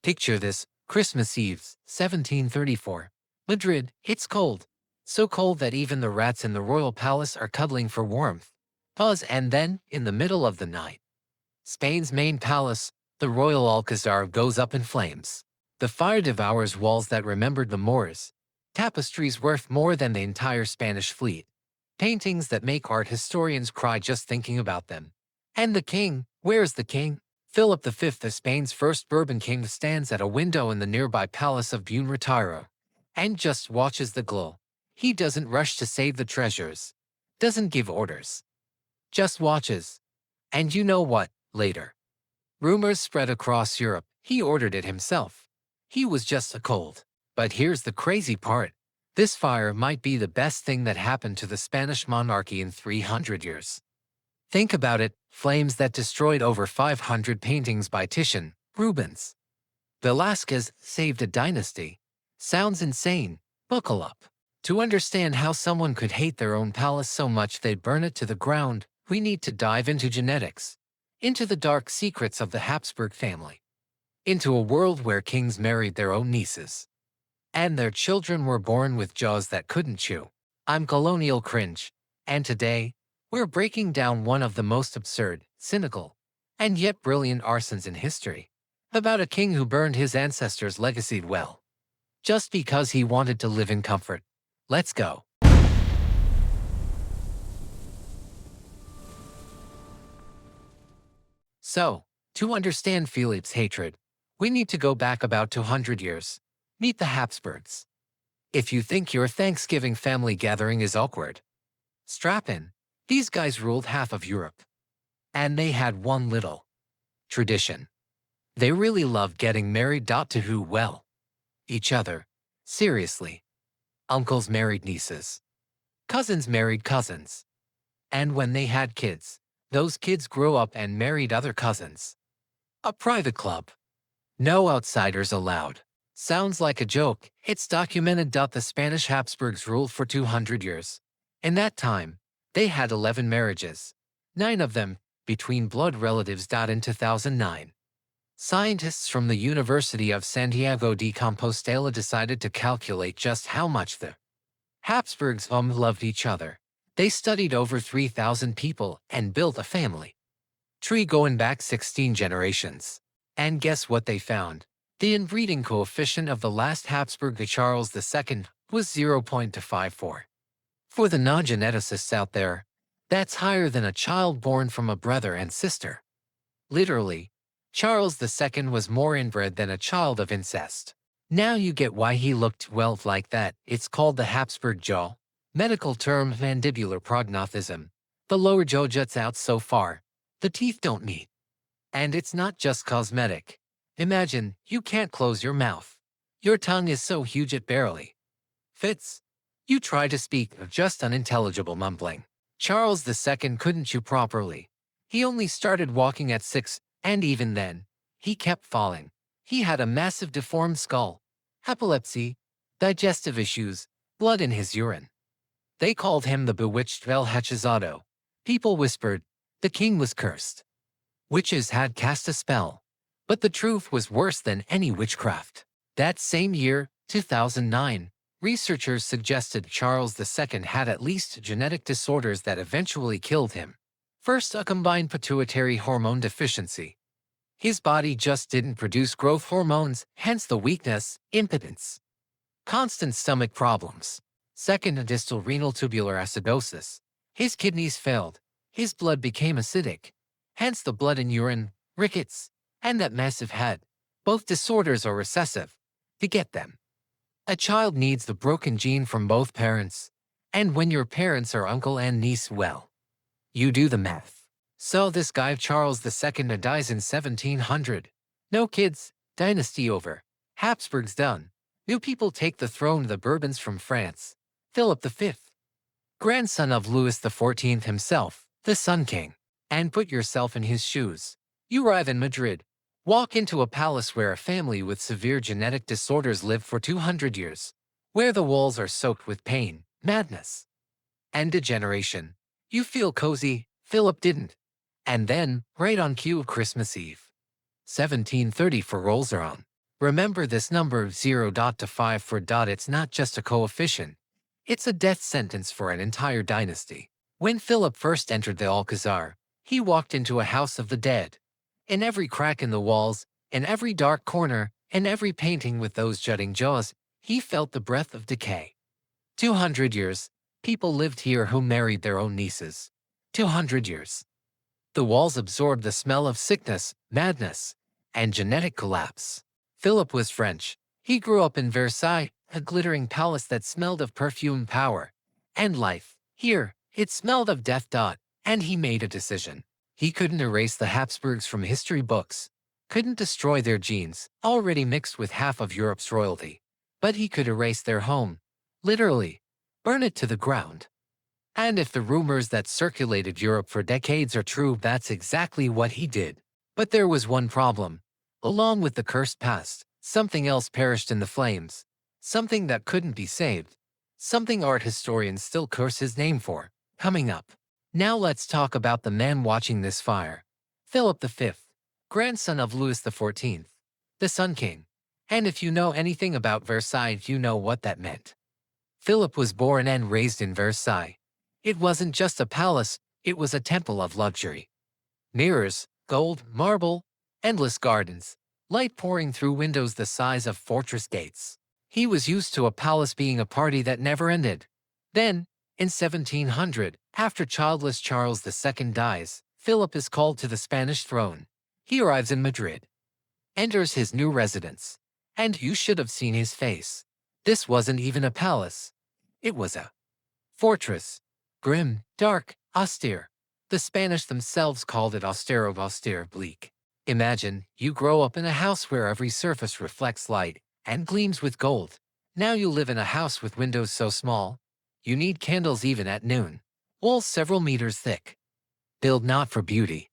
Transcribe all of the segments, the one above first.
Picture this, Christmas Eve, 1734. Madrid, it's cold. So cold that even the rats in the royal palace are cuddling for warmth. Pause and then, in the middle of the night, Spain's main palace, the Royal Alcazar, goes up in flames. The fire devours walls that remembered the Moors, tapestries worth more than the entire Spanish fleet, paintings that make art historians cry just thinking about them. And the king, where's the king? Philip V of Spain's first Bourbon king stands at a window in the nearby palace of Buen Retiro and just watches the glow. He doesn't rush to save the treasures, doesn't give orders, just watches. And you know what? Later, rumors spread across Europe. He ordered it himself. He was just a cold. But here's the crazy part. This fire might be the best thing that happened to the Spanish monarchy in 300 years. Think about it, flames that destroyed over 500 paintings by Titian, Rubens, Velázquez saved a dynasty. Sounds insane. Buckle up. To understand how someone could hate their own palace so much they'd burn it to the ground, we need to dive into genetics, into the dark secrets of the Habsburg family, into a world where kings married their own nieces, and their children were born with jaws that couldn't chew. I'm Colonial Cringe, and today, we're breaking down one of the most absurd, cynical, and yet brilliant arsons in history, about a king who burned his ancestors' legacy well, just because he wanted to live in comfort. Let's go. So, to understand Philip's hatred, we need to go back about 200 years. Meet the Habsburgs. If you think your Thanksgiving family gathering is awkward, strap in. These guys ruled half of Europe. And they had one little tradition. They really loved getting married. To who? Well, each other. Seriously. Uncles married nieces. Cousins married cousins. And when they had kids, those kids grew up and married other cousins. A private club. No outsiders allowed. Sounds like a joke. It's documented. The Spanish Habsburgs ruled for 200 years. In that time, they had 11 marriages, 9 of them between blood relatives. In 2009, scientists from the University of Santiago de Compostela decided to calculate just how much the Habsburgs loved each other. They studied over 3,000 people and built a family tree going back 16 generations. And guess what they found? The inbreeding coefficient of the last Habsburg, Charles II, was 0.254. For the non-geneticists out there, that's higher than a child born from a brother and sister. Literally, Charles II was more inbred than a child of incest. Now you get why he looked, well, like that. It's called the Habsburg jaw. Medical term, mandibular prognathism. The lower jaw juts out so far, the teeth don't meet. And it's not just cosmetic. Imagine, you can't close your mouth. Your tongue is so huge it barely fits. You try to speak, just unintelligible mumbling. Charles II couldn't chew properly. He only started walking at 6, and even then, he kept falling. He had a massive deformed skull, epilepsy, digestive issues, blood in his urine. They called him the bewitched El Hechizado. People whispered, the king was cursed. Witches had cast a spell. But the truth was worse than any witchcraft. That same year, 2009, researchers suggested Charles II had at least genetic disorders that eventually killed him. First, a combined pituitary hormone deficiency. His body just didn't produce growth hormones, hence the weakness, impotence, constant stomach problems. Second, a distal renal tubular acidosis. His kidneys failed. His blood became acidic, hence the blood in urine, rickets, and that massive head. Both disorders are recessive. To get them, a child needs the broken gene from both parents. And when your parents are uncle and niece, well, you do the math. So this guy Charles II dies in 1700. No kids, dynasty over. Habsburgs done. New people take the throne. The Bourbons from France. Philip V, grandson of Louis XIV himself, the Sun King. And put yourself in his shoes. You arrive in Madrid. Walk into a palace where a family with severe genetic disorders lived for 200 years, where the walls are soaked with pain, madness, and degeneration. You feel cozy. Philip didn't. And then, right on cue, Christmas Eve, 1734 rolls around. Remember this number 0 to 5 for dot. It's not just a coefficient. It's a death sentence for an entire dynasty. When Philip first entered the Alcazar, he walked into a house of the dead. In every crack in the walls, in every dark corner, in every painting with those jutting jaws, he felt the breath of decay. 200 years, people lived here who married their own nieces. 200 years. The walls absorbed the smell of sickness, madness, and genetic collapse. Philip was French. He grew up in Versailles, a glittering palace that smelled of perfume, power, and life. Here, it smelled of death. And he made a decision. He couldn't erase the Habsburgs from history books, couldn't destroy their genes, already mixed with half of Europe's royalty. But he could erase their home, literally, burn it to the ground. And if the rumors that circulated Europe for decades are true, that's exactly what he did. But there was one problem. Along with the cursed past, something else perished in the flames. Something that couldn't be saved. Something art historians still curse his name for. Coming up. Now let's talk about the man watching this fire. Philip V, grandson of Louis XIV, the Sun King. And if you know anything about Versailles, you know what that meant. Philip was born and raised in Versailles. It wasn't just a palace, it was a temple of luxury. Mirrors, gold, marble, endless gardens, light pouring through windows the size of fortress gates. He was used to a palace being a party that never ended. Then, in 1700, after childless Charles II dies, Philip is called to the Spanish throne. He arrives in Madrid, enters his new residence, and you should have seen his face. This wasn't even a palace. It was a fortress. Grim, dark, austere. The Spanish themselves called it austero, austere, bleak. Imagine, you grow up in a house where every surface reflects light and gleams with gold. Now you live in a house with windows so small, you need candles even at noon. Walls several meters thick. Built not for beauty,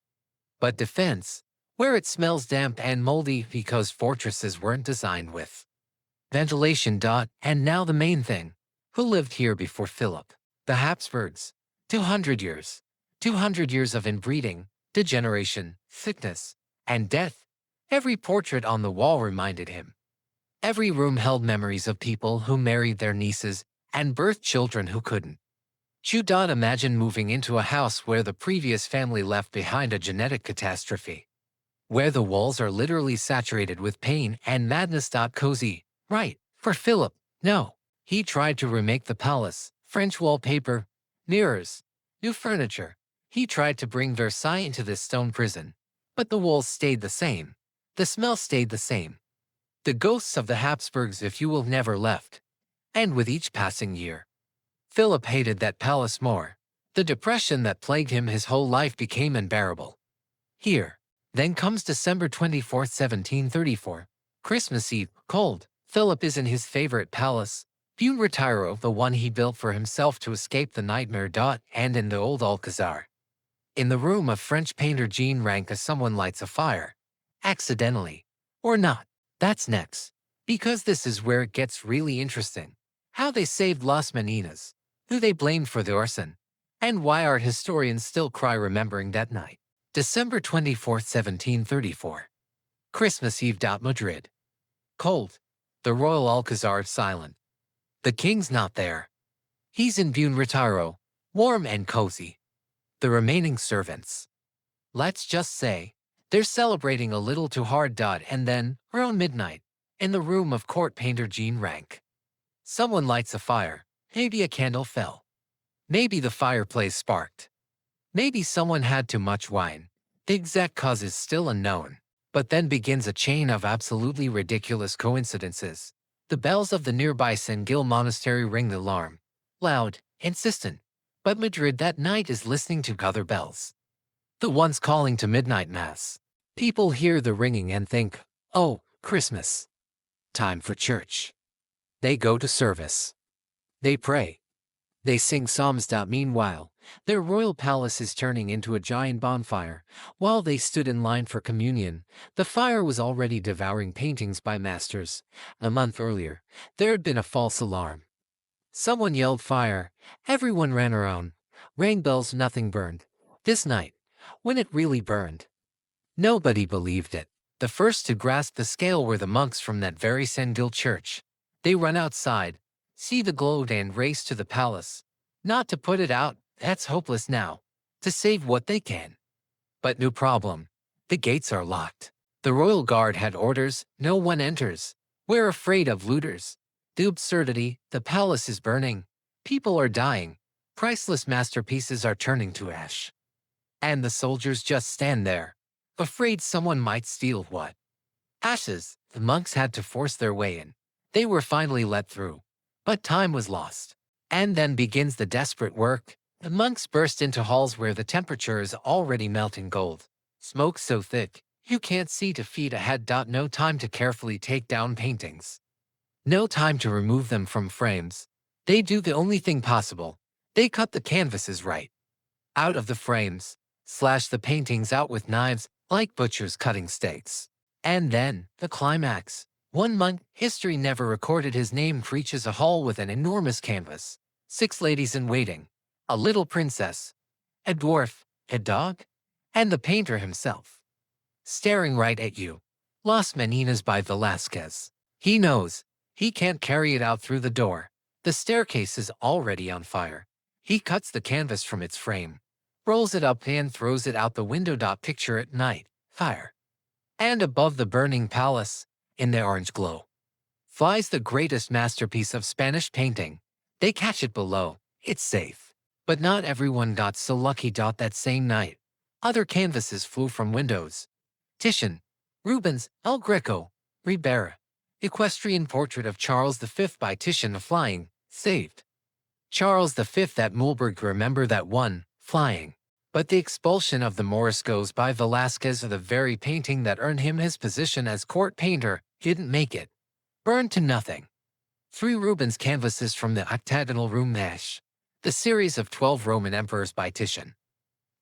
but defense, where it smells damp and moldy because fortresses weren't designed with ventilation. And now the main thing. Who lived here before Philip? The Habsburgs. 200 years. 200 years of inbreeding, degeneration, sickness, and death. Every portrait on the wall reminded him. Every room held memories of people who married their nieces and birthed children who couldn't. Imagine moving into a house where the previous family left behind a genetic catastrophe. Where the walls are literally saturated with pain and madness. Cozy, right, for Philip, no. He tried to remake the palace, French wallpaper, mirrors, new furniture. He tried to bring Versailles into this stone prison. But the walls stayed the same. The smell stayed the same. The ghosts of the Habsburgs, if you will, never left. And with each passing year, Philip hated that palace more. The depression that plagued him his whole life became unbearable. Here. Then comes December 24, 1734. Christmas Eve, cold. Philip is in his favorite palace, Buen Retiro, the one he built for himself to escape the nightmare. And in the old Alcazar. In the room of French painter Jean Ranke, someone lights a fire. Accidentally. Or not. That's next. Because this is where it gets really interesting. How they saved Las Meninas. Who they blamed for the arson. And why art historians still cry remembering that night. December 24, 1734. Christmas Eve. Madrid. Cold. The royal Alcazar silent. The king's not there. He's in Buen Retiro, warm and cozy. The remaining servants, let's just say, they're celebrating a little too hard. And then, around midnight, in the room of court painter Jean Ranke, someone lights a fire. Maybe a candle fell. Maybe the fireplace sparked. Maybe someone had too much wine. The exact cause is still unknown. But then begins a chain of absolutely ridiculous coincidences. The bells of the nearby San Gil Monastery ring the alarm. Loud, insistent. But Madrid that night is listening to other bells. The ones calling to midnight mass. People hear the ringing and think, oh, Christmas. Time for church. They go to service. They pray. They sing psalms. Meanwhile, their royal palace is turning into a giant bonfire. While they stood in line for communion, the fire was already devouring paintings by masters. A month earlier, there had been a false alarm. Someone yelled fire. Everyone ran around. Rang bells, nothing burned. This night, when it really burned, nobody believed it. The first to grasp the scale were the monks from that very Sandil church. They run outside, see the glow and race to the palace. Not to put it out, that's hopeless now. To save what they can. But no problem. The gates are locked. The royal guard had orders, no one enters. We're afraid of looters. The absurdity, the palace is burning. People are dying. Priceless masterpieces are turning to ash. And the soldiers just stand there, afraid someone might steal what? Ashes. The monks had to force their way in. They were finally let through. But time was lost. And then begins the desperate work. The monks burst into halls where the temperature is already melting gold. Smoke so thick, you can't see to feet ahead. No time to carefully take down paintings. No time to remove them from frames. They do the only thing possible. They cut the canvases right out of the frames, slash the paintings out with knives, like butchers cutting steaks. And then, the climax. One monk, history never recorded his name, reaches a hall with an enormous canvas. 6 ladies in waiting. A little princess. A dwarf. A dog. And the painter himself. Staring right at you. Las Meninas by Velázquez. He knows. He can't carry it out through the door. The staircase is already on fire. He cuts the canvas from its frame, rolls it up and throws it out the window. Picture at night, fire. And above the burning palace, in the orange glow, flies the greatest masterpiece of Spanish painting. They catch it below. It's safe. But not everyone got so lucky. That same night, other canvases flew from windows. Titian, Rubens, El Greco, Ribera. Equestrian portrait of Charles V by Titian. Flying, saved. Charles V at Moulbourg. Remember that one, flying. But the expulsion of the Moriscos by Velázquez, the very painting that earned him his position as court painter, didn't make it. Burned to nothing. 3 Rubens canvases from the octagonal room. Ash. The series of 12 Roman emperors by Titian.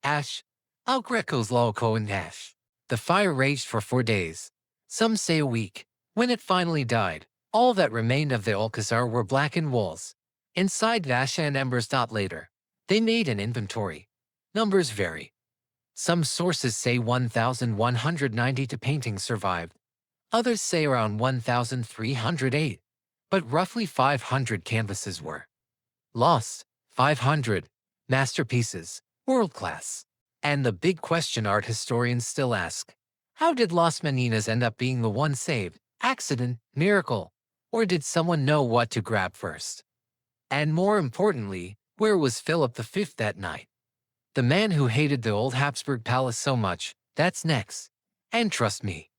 Ash. El Greco's Laocoon and ash. The fire raged for 4 days. Some say a week. When it finally died, all that remained of the Alcazar were blackened walls. Inside ash and embers. Later, they made an inventory. Numbers vary. Some sources say 1,190 paintings survived. Others say around 1,308. But roughly 500 canvases were lost. 500 masterpieces, world class. And the big question art historians still ask: how did Las Meninas end up being the one saved? Accident, miracle, or did someone know what to grab first? And more importantly, where was Philip V that night? The man who hated the old Habsburg palace so much. That's next. And trust me,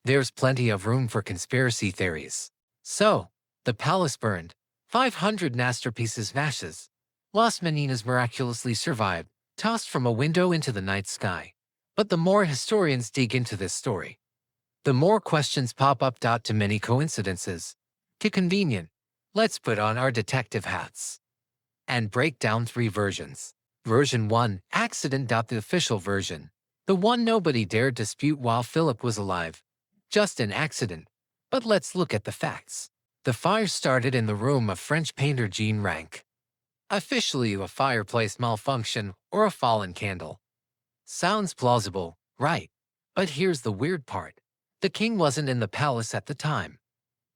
there's plenty of room for conspiracy theories. So, the palace burned. 500 masterpieces vashes. Las Meninas miraculously survived, tossed from a window into the night sky. But the more historians dig into this story, the more questions pop up. Too many coincidences. Too convenient. Let's put on our detective hats and break down 3 versions. Version 1, accident. The official version. The one nobody dared dispute while Philip was alive. Just an accident. But let's look at the facts. The fire started in the room of French painter Jean Rank. Officially a fireplace malfunction or a fallen candle. Sounds plausible, right? But here's the weird part. The king wasn't in the palace at the time.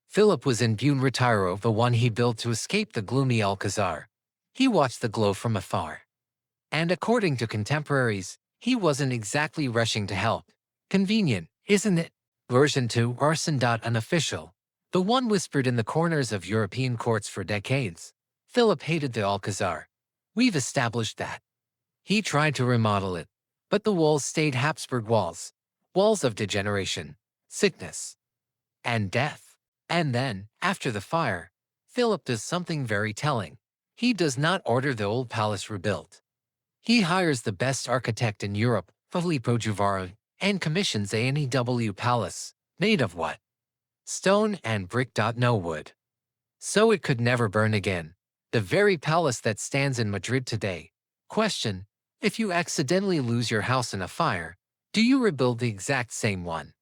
Philip was in Buen Retiro, the one he built to escape the gloomy Alcazar. He watched the glow from afar. And according to contemporaries, he wasn't exactly rushing to help. Convenient, isn't it? Version 2, arson. Unofficial. The one whispered in the corners of European courts for decades. Philip hated the Alcazar. We've established that. He tried to remodel it, but the walls stayed Habsburg walls. Walls of degeneration, sickness, and death. And then, after the fire, Philip does something very telling. He does not order the old palace rebuilt. He hires the best architect in Europe, Filippo Juvara, and commissions a new palace, made of what? Stone and brick. No wood. So it could never burn again. The very palace that stands in Madrid today. Question: if you accidentally lose your house in a fire, do you rebuild the exact same one?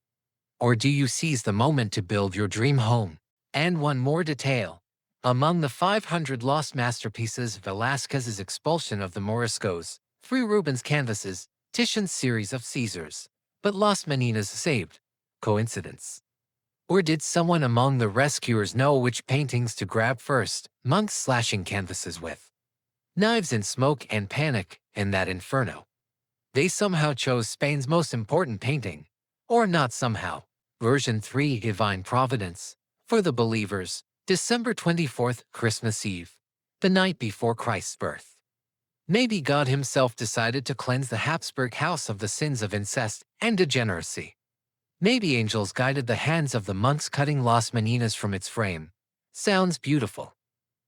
Or do you seize the moment to build your dream home? And one more detail. Among the 500 lost masterpieces, Velázquez's expulsion of the Moriscos, 3 Rubens canvases, Titian's series of Caesars. But Las Meninas saved. Coincidence? Or did someone among the rescuers know which paintings to grab first? Monks slashing canvases with knives in smoke and panic in that inferno. They somehow chose Spain's most important painting. Or not somehow. Version 3 Divine Providence. For the believers, December 24th, Christmas Eve, the night before Christ's birth. Maybe God himself decided to cleanse the Habsburg house of the sins of incest and degeneracy. Maybe angels guided the hands of the monks cutting Las Meninas from its frame. Sounds beautiful.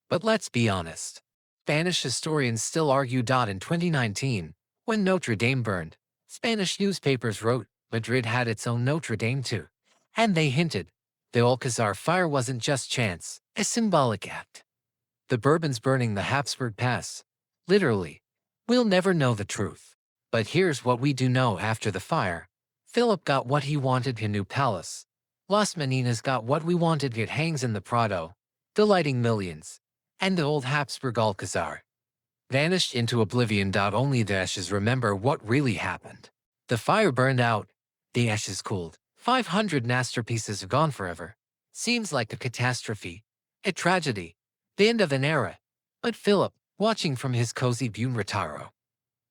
But let's be honest. Spanish historians still argue. In 2019, when Notre Dame burned, Spanish newspapers wrote Madrid had its own Notre Dame too. And they hinted the Alcazar fire wasn't just chance, a symbolic act. The Bourbons burning the Habsburg Pass. Literally. We'll never know the truth. But here's what we do know after the fire. Philip got what he wanted, a new palace. Las Meninas got what we wanted, it hangs in the Prado, delighting millions. And the old Habsburg Alcazar vanished into oblivion. Only the ashes remember what really happened. The fire burned out, the ashes cooled. 500 masterpieces are gone forever. Seems like a catastrophe, a tragedy, the end of an era. But Philip, watching from his cozy Buen Retiro,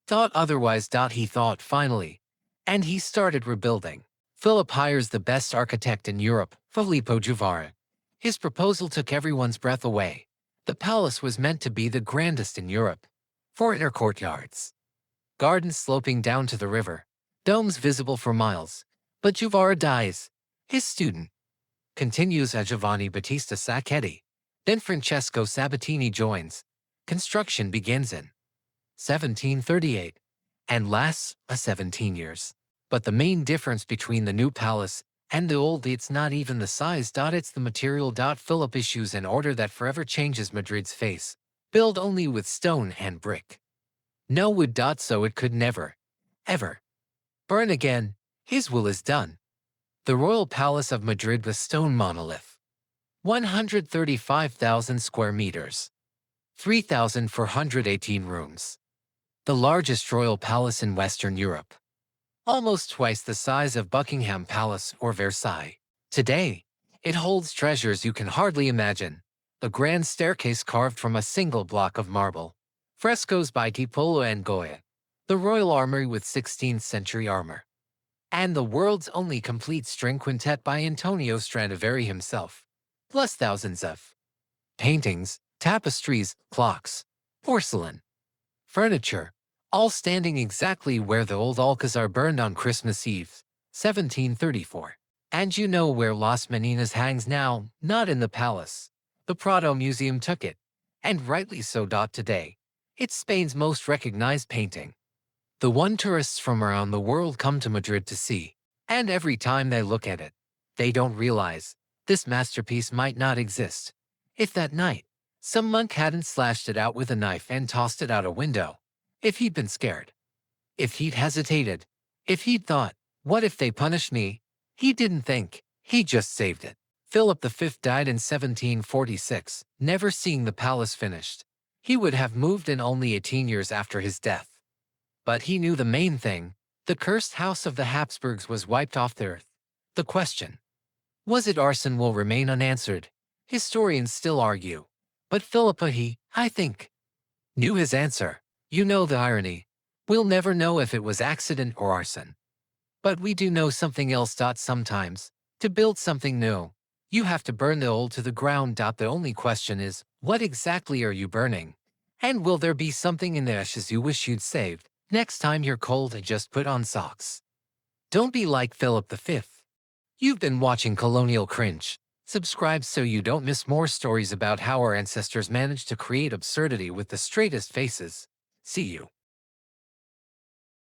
thought otherwise. He thought finally. And he started rebuilding. Philip hires the best architect in Europe, Filippo Juvara. His proposal took everyone's breath away. The palace was meant to be the grandest in Europe. 4 inner courtyards, gardens sloping down to the river, domes visible for miles. But Juvara dies. His student continues as Giovanni Battista Sacchetti. Then Francesco Sabatini joins. Construction begins in 1738 and lasts 17 years. But the main difference between the new palace and the old, it's not even the size. It's the material. Philip issues an order that forever changes Madrid's face. Build only with stone and brick. No wood. So it could never, ever burn again. His will is done. The Royal Palace of Madrid was stone monolith. 135,000 square meters. 3,418 rooms. The largest royal palace in Western Europe. Almost twice the size of Buckingham Palace or Versailles. Today, it holds treasures you can hardly imagine. A grand staircase carved from a single block of marble. Frescoes by Tiepolo and Goya. The royal armory with 16th century armor. And the world's only complete string quintet by Antonio Stradivari himself. Plus thousands of paintings, tapestries, clocks, porcelain, furniture, all standing exactly where the old Alcazar burned on Christmas Eve, 1734. And you know where Las Meninas hangs now, not in the palace. The Prado Museum took it, and rightly so. Today, it's Spain's most recognized painting. The one tourists from around the world come to Madrid to see, and every time they look at it, they don't realize this masterpiece might not exist. If that night, some monk hadn't slashed it out with a knife and tossed it out a window. If he'd been scared. If he'd hesitated. If he'd thought, what if they punish me? He didn't think. He just saved it. Philip V died in 1746, never seeing the palace finished. He would have moved in only 18 years after his death. But he knew the main thing. The cursed house of the Habsburgs was wiped off the earth. The question, was it arson, will remain unanswered. Historians still argue. But Philip, I think, knew his answer. You know the irony. We'll never know if it was accident or arson. But we do know something else. Sometimes, to build something new, you have to burn the old to the ground. The only question is, what exactly are you burning? And will there be something in the ashes you wish you'd saved? Next time you're cold, just put on socks. Don't be like Philip V. You've been watching Colonial Cringe. Subscribe so you don't miss more stories about how our ancestors managed to create absurdity with the straightest faces. See you.